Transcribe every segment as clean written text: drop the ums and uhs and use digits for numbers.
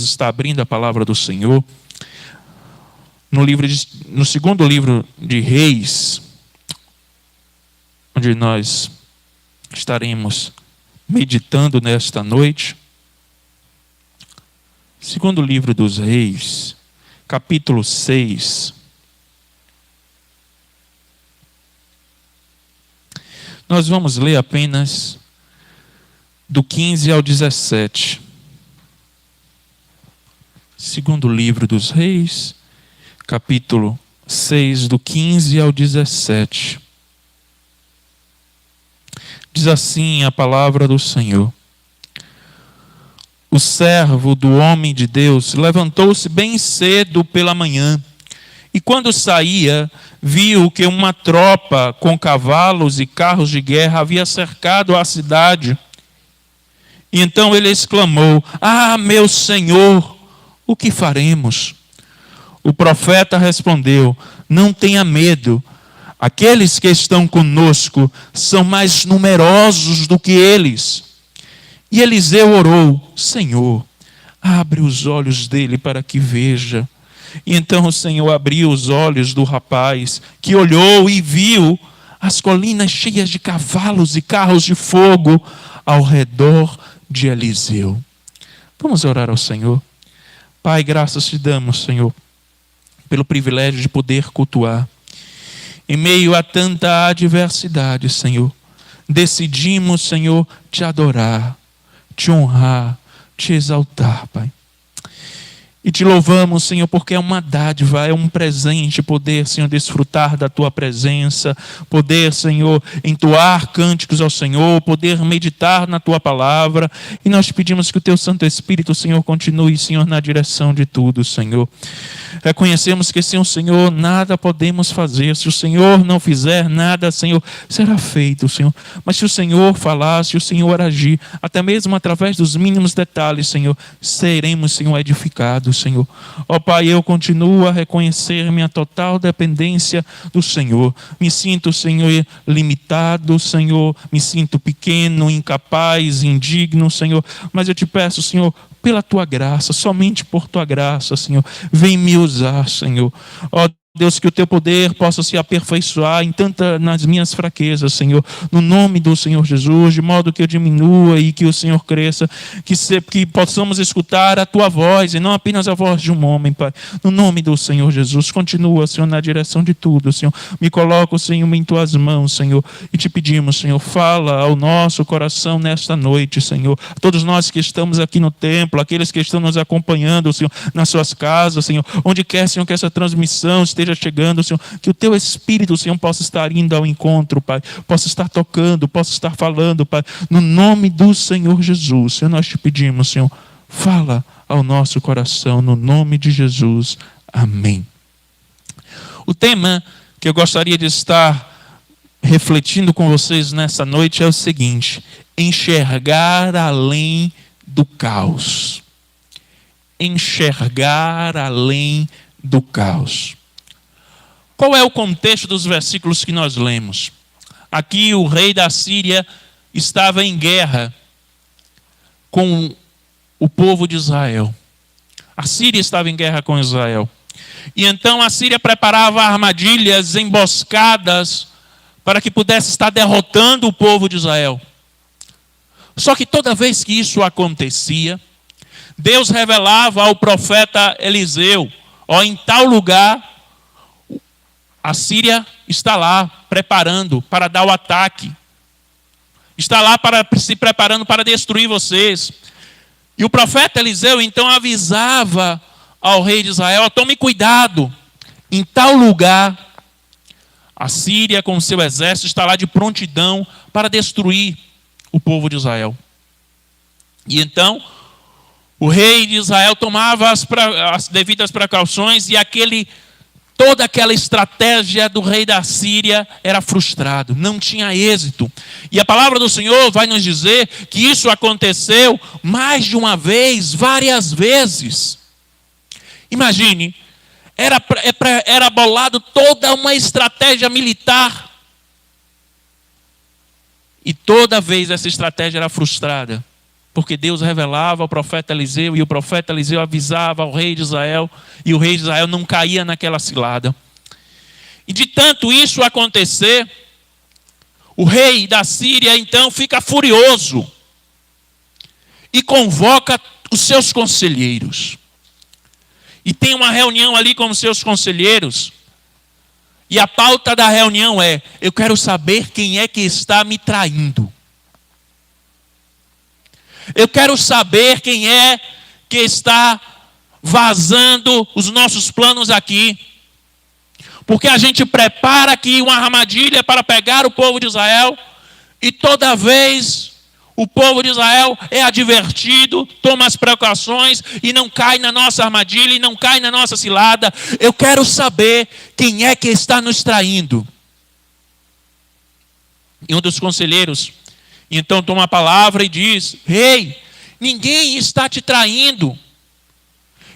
Está abrindo a palavra do Senhor no segundo livro de Reis, onde nós estaremos meditando nesta noite. Segundo livro dos Reis, capítulo 6. Nós vamos ler apenas do 15 ao 17. Segundo livro dos Reis, capítulo 6, do 15 ao 17. Diz assim a palavra do Senhor: O servo do homem de Deus levantou-se bem cedo pela manhã, e quando saía, viu que uma tropa com cavalos e carros de guerra havia cercado a cidade. E então ele exclamou: Ah, meu Senhor, o que faremos? O profeta respondeu: Não tenha medo, aqueles que estão conosco são mais numerosos do que eles. E Eliseu orou: Senhor, abre os olhos dele para que veja. E então o Senhor abriu os olhos do rapaz, que olhou e viu as colinas cheias de cavalos e carros de fogo ao redor de Eliseu. Vamos orar ao Senhor. Pai, graças te damos, Senhor, pelo privilégio de poder cultuar. Em meio a tanta adversidade, Senhor, decidimos, Senhor, te adorar, te honrar, te exaltar, Pai. E te louvamos, Senhor, porque é uma dádiva, é um presente poder, Senhor, desfrutar da Tua presença, poder, Senhor, entoar cânticos ao Senhor, poder meditar na Tua palavra. E nós pedimos que o Teu Santo Espírito, Senhor, continue, Senhor, na direção de tudo, Senhor. Reconhecemos que sem o Senhor nada podemos fazer. Se o Senhor não fizer nada, Senhor, será feito, Senhor. Mas se o Senhor falar, se o Senhor agir, até mesmo através dos mínimos detalhes, Senhor, seremos, Senhor, edificados, Senhor. Ó Pai, eu continuo a reconhecer minha total dependência do Senhor. Me sinto, Senhor, limitado, Senhor. Me sinto pequeno, incapaz, indigno, Senhor. Mas eu te peço, Senhor, pela Tua graça, somente por Tua graça, Senhor, vem me usar, Senhor. Ó Deus, que o Teu poder possa se aperfeiçoar nas minhas fraquezas, Senhor, no nome do Senhor Jesus, de modo que eu diminua e que o Senhor cresça, que possamos escutar a Tua voz e não apenas a voz de um homem, Pai, no nome do Senhor Jesus. Continua, Senhor, na direção de tudo, Senhor. Me coloco, Senhor, em Tuas mãos, Senhor, e te pedimos, Senhor, fala ao nosso coração nesta noite, Senhor. Todos nós que estamos aqui no templo, aqueles que estão nos acompanhando, Senhor, nas suas casas, Senhor, onde quer, Senhor, que essa transmissão esteja chegando, Senhor, que o Teu Espírito, Senhor, possa estar indo ao encontro, Pai, possa estar tocando, possa estar falando, Pai, no nome do Senhor Jesus. Senhor, nós te pedimos, Senhor, fala ao nosso coração, no nome de Jesus. Amém. O tema que eu gostaria de estar refletindo com vocês nessa noite é o seguinte: enxergar além do caos. Enxergar além do caos. Qual é o contexto dos versículos que nós lemos? Aqui o rei da Síria estava em guerra com o povo de Israel. A Síria estava em guerra com Israel. E então a Síria preparava armadilhas, emboscadas, para que pudesse estar derrotando o povo de Israel. Só que toda vez que isso acontecia, Deus revelava ao profeta Eliseu: ó, em tal lugar, a Síria está lá, preparando para dar o ataque. Está lá se preparando para destruir vocês. E o profeta Eliseu, então, avisava ao rei de Israel: tome cuidado, em tal lugar, a Síria com o seu exército está lá de prontidão para destruir o povo de Israel. E então, o rei de Israel tomava as devidas precauções, e toda aquela estratégia do rei da Síria era frustrado, não tinha êxito. E a palavra do Senhor vai nos dizer que isso aconteceu mais de uma vez, várias vezes. Imagine, era bolado toda uma estratégia militar. E toda vez essa estratégia era frustrada. porque Deus revelava ao profeta Eliseu, e o profeta Eliseu avisava ao rei de Israel, e o rei de Israel não caía naquela cilada. E de tanto isso acontecer, o rei da Síria então fica furioso e convoca os seus conselheiros. E tem uma reunião ali com os seus conselheiros. E a pauta da reunião é: eu quero saber quem é que está me traindo. Eu quero saber quem é que está vazando os nossos planos aqui. Porque a gente prepara aqui uma armadilha para pegar o povo de Israel, e toda vez o povo de Israel é advertido, toma as precauções e não cai na nossa armadilha e não cai na nossa cilada. Eu quero saber quem é que está nos traindo. E um dos conselheiros então toma a palavra e diz: rei, ninguém está te traindo.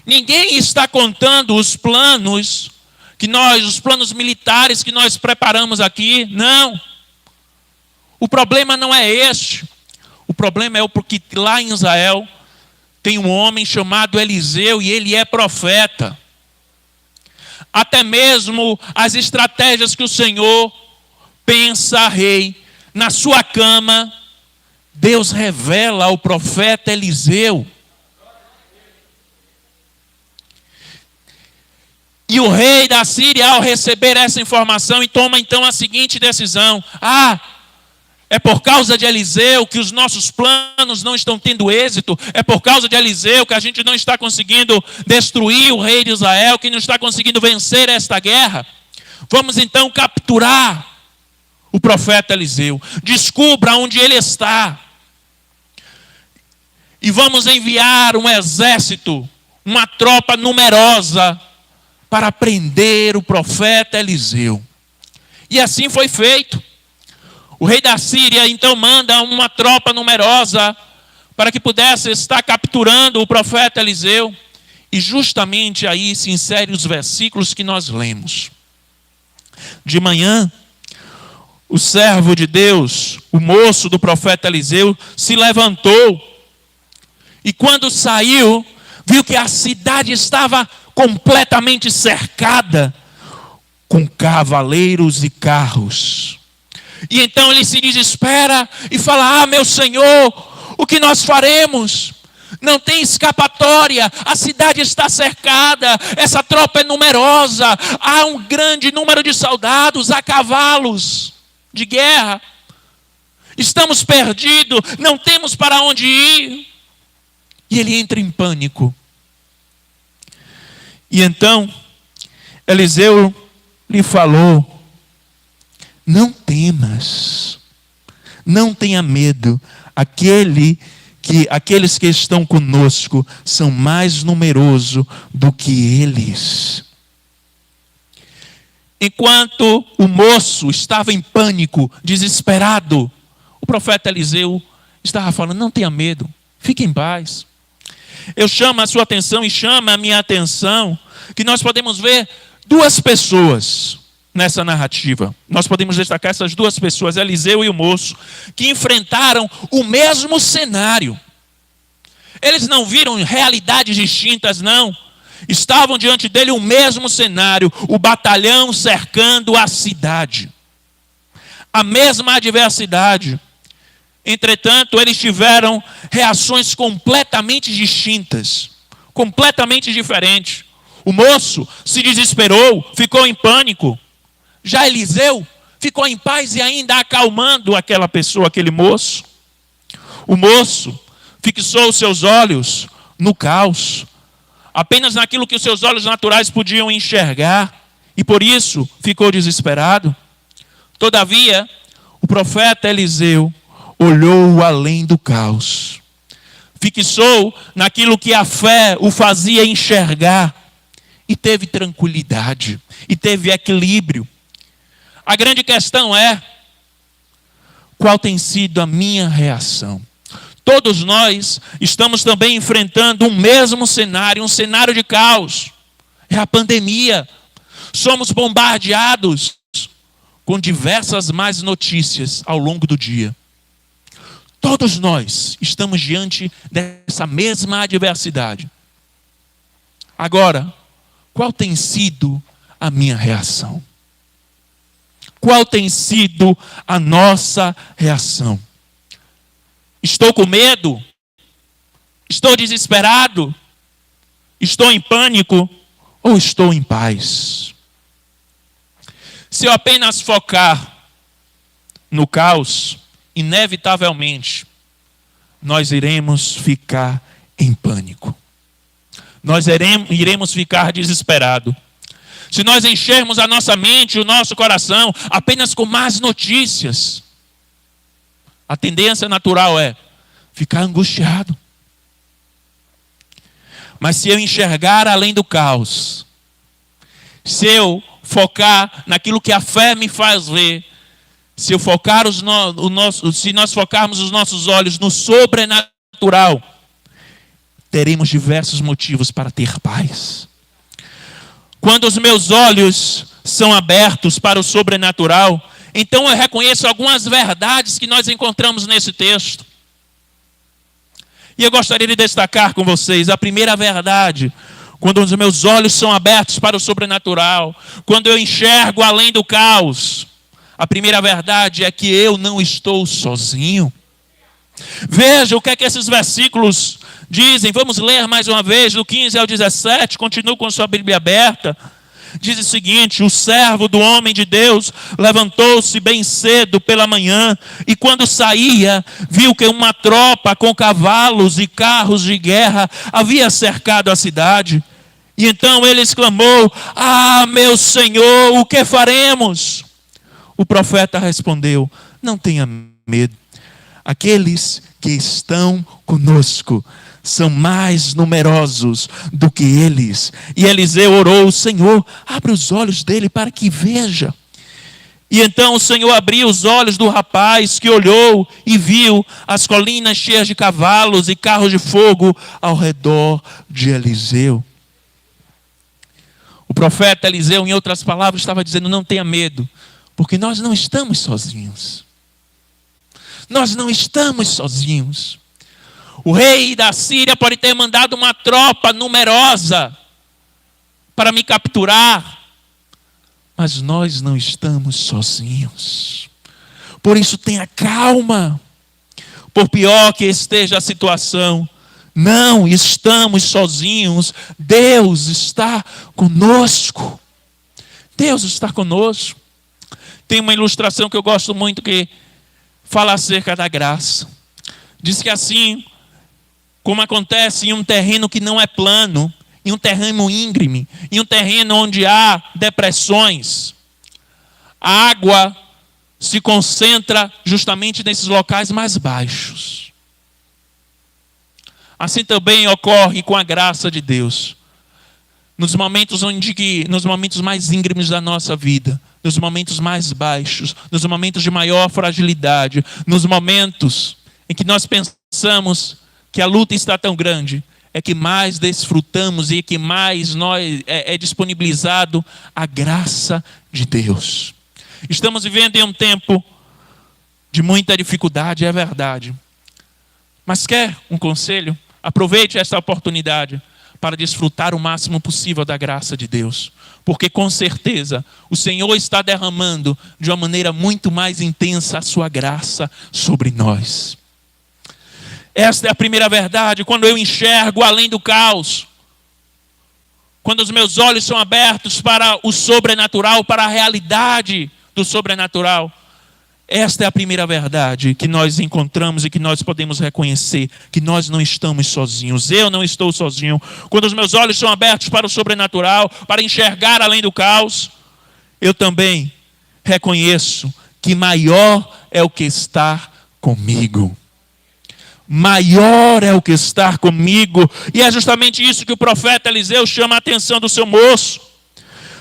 Ninguém está contando os planos os planos militares que nós preparamos aqui. Não. O problema não é este. O problema é porque lá em Israel tem um homem chamado Eliseu e ele é profeta. Até mesmo as estratégias que o Senhor pensa, rei, na sua cama, Deus revela ao profeta Eliseu. E o rei da Síria, ao receber essa informação, toma então a seguinte decisão: é por causa de Eliseu que os nossos planos não estão tendo êxito. É por causa de Eliseu que a gente não está conseguindo destruir o rei de Israel, que não está conseguindo vencer esta guerra. Vamos então capturar o profeta Eliseu. Descubra onde ele está. E vamos enviar um exército, uma tropa numerosa, para prender o profeta Eliseu. E assim foi feito. O rei da Síria então manda uma tropa numerosa para que pudesse estar capturando o profeta Eliseu. E justamente aí se inserem os versículos que nós lemos. De manhã, o servo de Deus, o moço do profeta Eliseu, se levantou. E quando saiu, viu que a cidade estava completamente cercada com cavaleiros e carros. E então ele se desespera e fala: meu Senhor, o que nós faremos? Não tem escapatória, a cidade está cercada, essa tropa é numerosa, há um grande número de soldados, há cavalos de guerra. Estamos perdidos, não temos para onde ir. E ele entra em pânico. E então, Eliseu lhe falou: não temas, não tenha medo, aqueles que estão conosco são mais numerosos do que eles. Enquanto o moço estava em pânico, desesperado, o profeta Eliseu estava falando: não tenha medo, fique em paz. Eu chamo a sua atenção e chamo a minha atenção que nós podemos ver duas pessoas nessa narrativa. Nós podemos destacar essas duas pessoas, Eliseu e o moço, que enfrentaram o mesmo cenário. Eles não viram realidades distintas, não. Estavam diante dele o mesmo cenário, o batalhão cercando a cidade. A mesma adversidade. Entretanto, eles tiveram reações completamente distintas, completamente diferentes. O moço se desesperou, ficou em pânico. Já Eliseu ficou em paz e ainda acalmando aquela pessoa, aquele moço. O moço fixou os seus olhos no caos, apenas naquilo que os seus olhos naturais podiam enxergar, e por isso ficou desesperado. Todavia, o profeta Eliseu olhou além do caos, fixou naquilo que a fé o fazia enxergar, e teve tranquilidade, e teve equilíbrio. A grande questão é: qual tem sido a minha reação? Todos nós estamos também enfrentando um mesmo cenário, um cenário de caos. É a pandemia. Somos bombardeados com diversas más notícias ao longo do dia. Todos nós estamos diante dessa mesma adversidade. Agora, qual tem sido a minha reação? Qual tem sido a nossa reação? Estou com medo? Estou desesperado? Estou em pânico? Ou estou em paz? Se eu apenas focar no caos, inevitavelmente, nós iremos ficar em pânico. Nós iremos ficar desesperados. Se nós enchermos a nossa mente, o nosso coração, apenas com más notícias, a tendência natural é ficar angustiado. Mas se eu enxergar além do caos, se eu focar naquilo que a fé me faz ver, se nós focarmos os nossos olhos no sobrenatural, teremos diversos motivos para ter paz. Quando os meus olhos são abertos para o sobrenatural, então eu reconheço algumas verdades que nós encontramos nesse texto. E eu gostaria de destacar com vocês a primeira verdade. Quando os meus olhos são abertos para o sobrenatural, quando eu enxergo além do caos, a primeira verdade é que eu não estou sozinho. Veja o que é que esses versículos dizem. Vamos ler mais uma vez, do 15 ao 17. Continue com sua Bíblia aberta. Diz o seguinte: o servo do homem de Deus levantou-se bem cedo pela manhã, e quando saía, viu que uma tropa com cavalos e carros de guerra havia cercado a cidade. E então ele exclamou: ah, meu Senhor, o que faremos? O profeta respondeu: não tenha medo. Aqueles que estão conosco são mais numerosos do que eles. E Eliseu orou: Senhor, abre os olhos dele para que veja. E então o Senhor abriu os olhos do rapaz, que olhou e viu as colinas cheias de cavalos e carros de fogo ao redor de Eliseu. O profeta Eliseu, em outras palavras, estava dizendo: não tenha medo, porque nós não estamos sozinhos. Nós não estamos sozinhos. O rei da Síria pode ter mandado uma tropa numerosa para me capturar, mas nós não estamos sozinhos. Por isso tenha calma. Por pior que esteja a situação, não estamos sozinhos. Deus está conosco. Deus está conosco. Tem uma ilustração que eu gosto muito que fala acerca da graça. Diz que assim como acontece em um terreno que não é plano, em um terreno íngreme, em um terreno onde há depressões, a água se concentra justamente nesses locais mais baixos. Assim também ocorre com a graça de Deus. Nos momentos mais íngremes da nossa vida, nos momentos mais baixos, nos momentos de maior fragilidade, nos momentos em que nós pensamos que a luta está tão grande, é que mais desfrutamos e que mais é disponibilizado a graça de Deus. Estamos vivendo em um tempo de muita dificuldade, é verdade. Mas quer um conselho? Aproveite esta oportunidade para desfrutar o máximo possível da graça de Deus. Porque com certeza o Senhor está derramando de uma maneira muito mais intensa a sua graça sobre nós. Esta é a primeira verdade. Quando eu enxergo além do caos, quando os meus olhos são abertos para o sobrenatural, para a realidade do sobrenatural, esta é a primeira verdade que nós encontramos e que nós podemos reconhecer, que nós não estamos sozinhos. Eu não estou sozinho. Quando os meus olhos são abertos para o sobrenatural, para enxergar além do caos, eu também reconheço que maior é o que está comigo. Maior é o que está comigo. E é justamente isso que o profeta Eliseu chama a atenção do seu moço.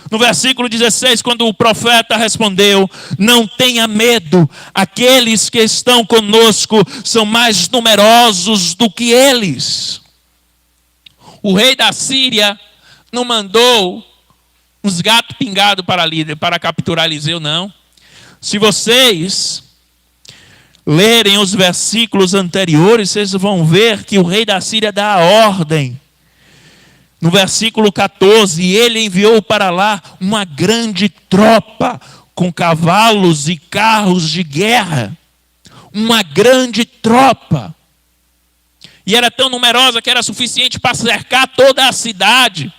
No versículo 16, quando o profeta respondeu: não tenha medo, aqueles que estão conosco são mais numerosos do que eles. O rei da Síria não mandou uns gatos pingados para capturar Eliseu, não. Se vocês lerem os versículos anteriores, vocês vão ver que o rei da Síria dá a ordem. No versículo 14, ele enviou para lá uma grande tropa com cavalos e carros de guerra. Uma grande tropa. E era tão numerosa que era suficiente para cercar toda a cidade.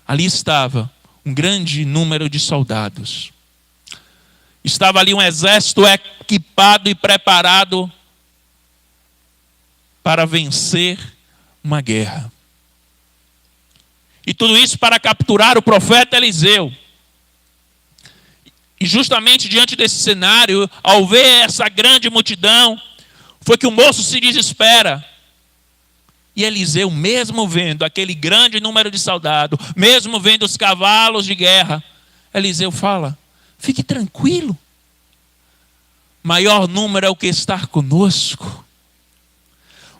Ali estava um grande número de soldados. Estava ali um exército equipado e preparado para vencer uma guerra. E tudo isso para capturar o profeta Eliseu. E justamente diante desse cenário, ao ver essa grande multidão, foi que o moço se desespera. E Eliseu, mesmo vendo aquele grande número de soldados, mesmo vendo os cavalos de guerra, Eliseu fala: fique tranquilo. Maior número é o que está conosco.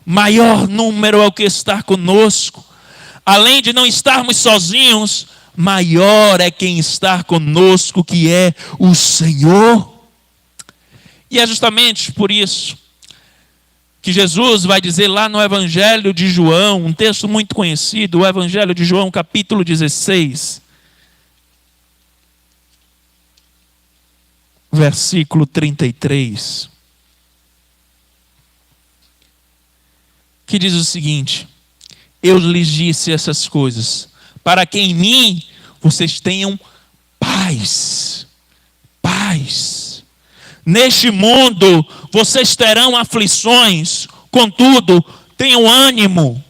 Maior número é o que está conosco. Além de não estarmos sozinhos, maior é quem está conosco, que é o Senhor. E é justamente por isso que Jesus vai dizer lá no Evangelho de João, um texto muito conhecido, o Evangelho de João, capítulo 16, versículo 33, que diz o seguinte: eu lhes disse essas coisas, para que em mim vocês tenham paz. Paz. Neste mundo vocês terão aflições, contudo, tenham ânimo.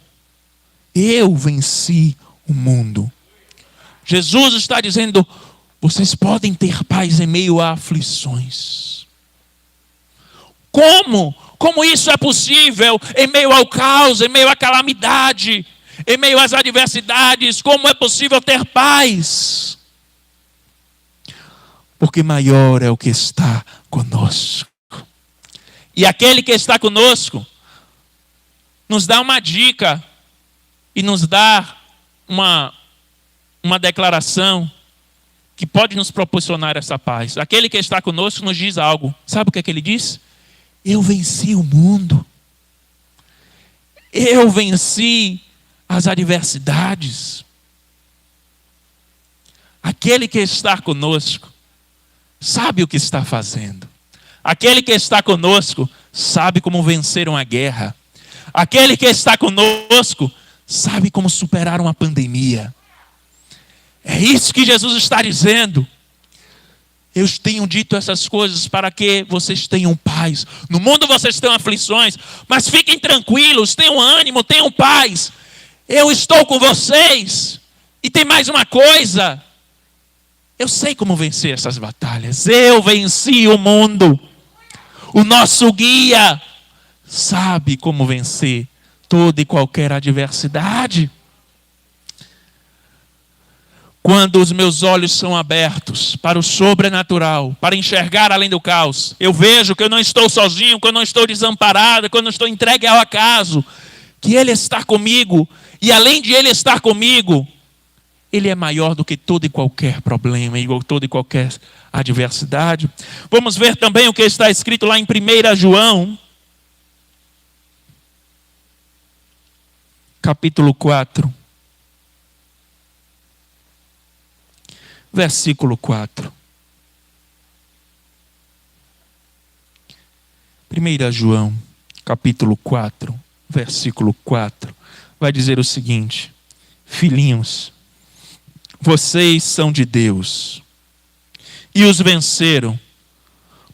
Eu venci o mundo. Jesus está dizendo: vocês podem ter paz em meio a aflições. Como? Como isso é possível em meio ao caos, em meio à calamidade, em meio às adversidades? Como é possível ter paz? Porque maior é o que está conosco. E aquele que está conosco nos dá uma dica e nos dá uma declaração que pode nos proporcionar essa paz. Aquele que está conosco nos diz algo. Sabe o que é que ele diz? Eu venci o mundo. Eu venci as adversidades. Aquele que está conosco sabe o que está fazendo. Aquele que está conosco sabe como vencer uma guerra. Aquele que está conosco sabe como superar uma pandemia. É isso que Jesus está dizendo. Eu tenho dito essas coisas para que vocês tenham paz. No mundo vocês têm aflições, mas fiquem tranquilos, tenham ânimo, tenham paz. Eu estou com vocês. E tem mais uma coisa. Eu sei como vencer essas batalhas. Eu venci o mundo. O nosso guia sabe como vencer toda e qualquer adversidade. Quando os meus olhos são abertos para o sobrenatural, para enxergar além do caos, eu vejo que eu não estou sozinho, que eu não estou desamparado, que eu não estou entregue ao acaso, que Ele está comigo. E além de Ele estar comigo, Ele é maior do que todo e qualquer problema, igual toda e qualquer adversidade. Vamos ver também o que está escrito lá em 1 João, capítulo 4. Versículo 4. 1 João, capítulo 4, versículo 4, vai dizer o seguinte: filhinhos, vocês são de Deus e os venceram,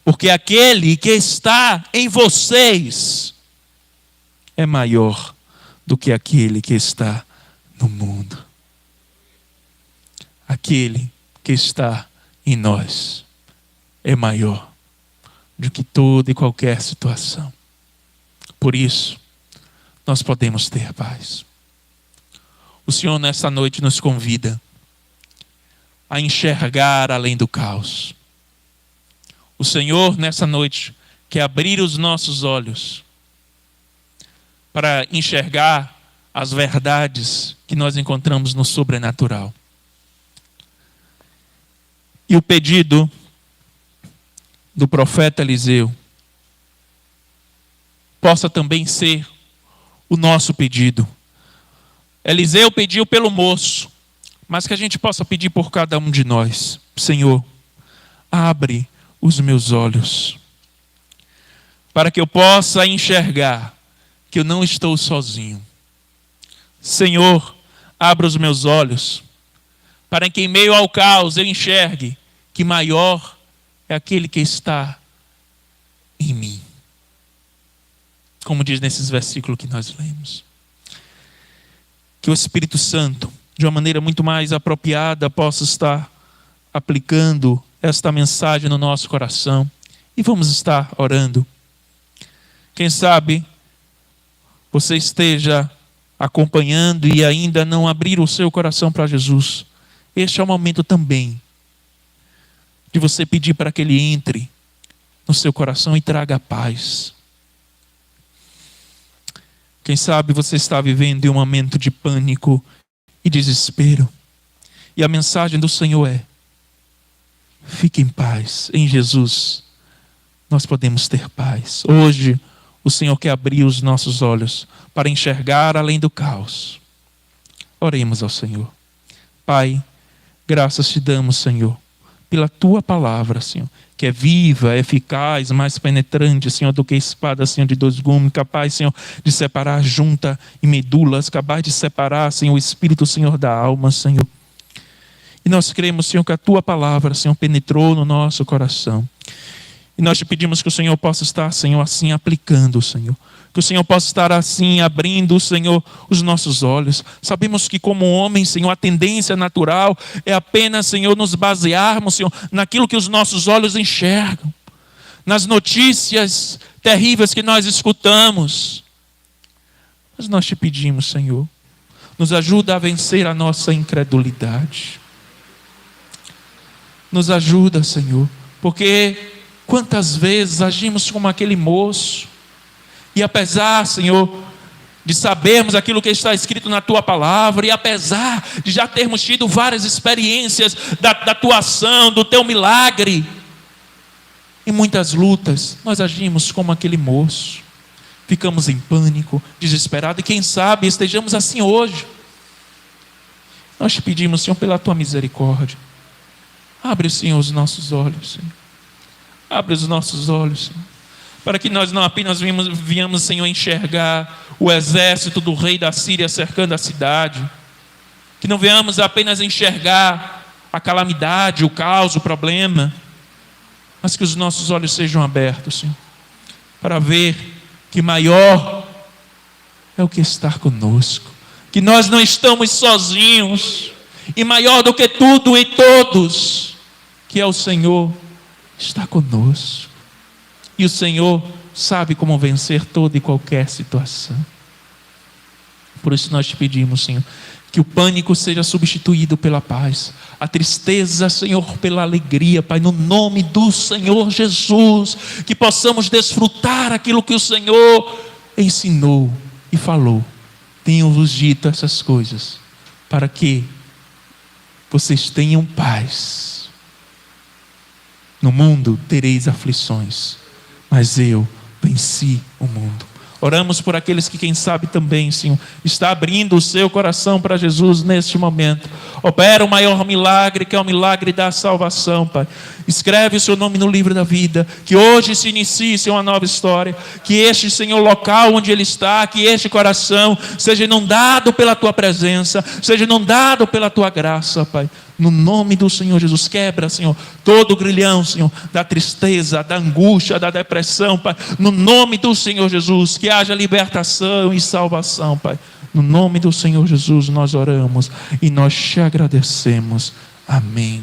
porque aquele que está em vocês é maior do que aquele que está no mundo. Aquele que está em nós é maior do que toda e qualquer situação. Por isso, nós podemos ter paz. O Senhor nessa noite nos convida a enxergar além do caos. O Senhor nessa noite quer abrir os nossos olhos para enxergar as verdades que nós encontramos no sobrenatural. E o pedido do profeta Eliseu possa também ser o nosso pedido. Eliseu pediu pelo moço, mas que a gente possa pedir por cada um de nós. Senhor, abre os meus olhos, para que eu possa enxergar que eu não estou sozinho. Senhor, abra os meus olhos, para que em meio ao caos eu enxergue que maior é aquele que está em mim. Como diz nesses versículos que nós lemos. Que o Espírito Santo, de uma maneira muito mais apropriada, possa estar aplicando esta mensagem no nosso coração. E vamos estar orando. Quem sabe você esteja acompanhando e ainda não abrir o seu coração para Jesus. Este é o momento também de você pedir para que Ele entre no seu coração e traga paz. Quem sabe você está vivendo em um momento de pânico e desespero. E a mensagem do Senhor é: fique em paz. Em Jesus nós podemos ter paz. Hoje o Senhor quer abrir os nossos olhos para enxergar além do caos. Oremos ao Senhor. Pai, graças te damos, Senhor, pela tua palavra, Senhor, que é viva, eficaz, mais penetrante, Senhor, do que espada, Senhor, de dois gumes, capaz, Senhor, de separar junta e medulas, capaz de separar, Senhor, o espírito, Senhor, da alma, Senhor. E nós cremos, Senhor, que a tua palavra, Senhor, penetrou no nosso coração. E nós te pedimos que o Senhor possa estar, Senhor, assim aplicando, Senhor. Que o Senhor possa estar assim abrindo, Senhor, os nossos olhos. Sabemos que como homem, Senhor, a tendência natural é apenas, Senhor, nos basearmos, Senhor, naquilo que os nossos olhos enxergam. Nas notícias terríveis que nós escutamos. Mas nós te pedimos, Senhor, nos ajuda a vencer a nossa incredulidade. Nos ajuda, Senhor, porque quantas vezes agimos como aquele moço, e apesar, Senhor, de sabermos aquilo que está escrito na Tua palavra, e apesar de já termos tido várias experiências da Tua ação, do Teu milagre, em muitas lutas, nós agimos como aquele moço, ficamos em pânico, desesperados, e quem sabe estejamos assim hoje. Nós te pedimos, Senhor, pela Tua misericórdia, abre, Senhor, os nossos olhos, Senhor. Abre os nossos olhos, Senhor, para que nós não apenas viemos, Senhor, enxergar o exército do rei da Síria cercando a cidade, que não venhamos apenas enxergar a calamidade, o caos, o problema, mas que os nossos olhos sejam abertos, Senhor, para ver que maior é o que está conosco, que nós não estamos sozinhos, e maior do que tudo e todos, que é o Senhor, está conosco. E o Senhor sabe como vencer toda e qualquer situação. Por isso nós te pedimos, Senhor, que o pânico seja substituído pela paz, a tristeza, Senhor, pela alegria, Pai, no nome do Senhor Jesus, que possamos desfrutar aquilo que o Senhor ensinou e falou. Tenho-vos dito essas coisas para que vocês tenham paz. No mundo tereis aflições, mas eu venci o mundo. Oramos por aqueles que, quem sabe também, Senhor, está abrindo o seu coração para Jesus neste momento. Opera o maior milagre, que é o milagre da salvação, Pai. Escreve o seu nome no livro da vida. Que hoje se inicie, Senhor, uma nova história. Que este, Senhor, local onde Ele está, que este coração seja inundado pela Tua presença, seja inundado pela Tua graça, Pai. No nome do Senhor Jesus, quebra, Senhor, todo o grilhão, Senhor, da tristeza, da angústia, da depressão, Pai. No nome do Senhor Jesus, que haja libertação e salvação, Pai. No nome do Senhor Jesus nós oramos e nós te agradecemos. Amém.